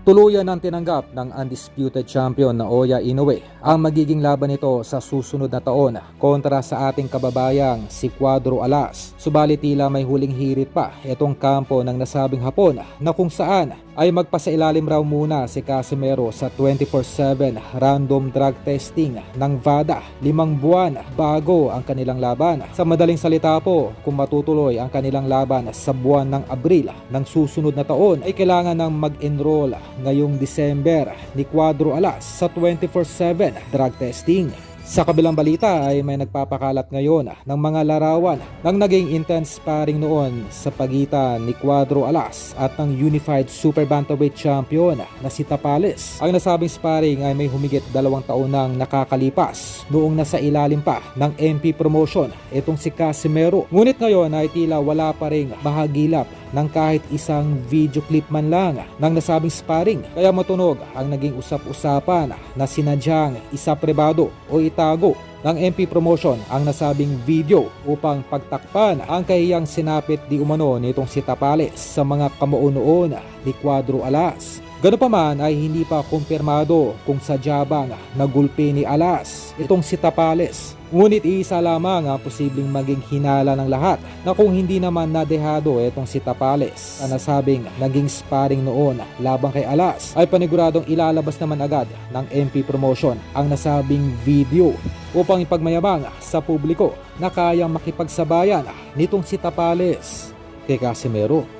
Tuluyan ng tinanggap ng undisputed champion na Oya Inoue ang magiging laban nito sa susunod na taon kontra sa ating kababayang si Cuadro Alas. Subalit tila may huling hirit pa itong kampo ng nasabing Hapon na kung saan ay magpasailalim raw muna si Casimero sa 24/7 random drug testing ng VADA 5 buwan bago ang kanilang laban. Sa madaling salita po, kung matutuloy ang kanilang laban sa buwan ng Abril ng susunod na taon ay kailangan ng mag-enroll ngayong December ni Cuadro Alas sa 24/7 drug testing. Sa kabilang balita ay may nagpapakalat ngayon ng mga larawan ng naging intense sparring noon sa pagitan ni Cuadro Alas at ng Unified Super Bantamweight Champion na si Tapales. Ang nasabing sparring ay may humigit 2 taon nang nakakalipas noong nasa ilalim pa ng MP Promotion itong si Casimero. Ngunit ngayon ay tila wala pa ring mahagilap ng kahit isang video clip man lang ng nasabing sparring. Kaya matunog ang naging usap-usapan na sinadyang isapribado o itago ng MP Promotion ang nasabing video upang pagtakpan ang kahiyang sinapit di umano nitong si Tapales sa mga kamuon-noon ni Cuadro Alas. Ganoon pa man ay hindi pa kumpirmado kung sadya bang nagulpi ni Alas itong si Tapales. Ngunit isa lamang ang posibleng maging hinala ng lahat na kung hindi naman nadehado itong si Tapales na nasabing naging sparring noon labang kay Alas ay paniguradong ilalabas naman agad ng MP Promotion ang nasabing video upang ipagmayabang sa publiko na kayang makipagsabayan nitong si Tapales kay Casimero.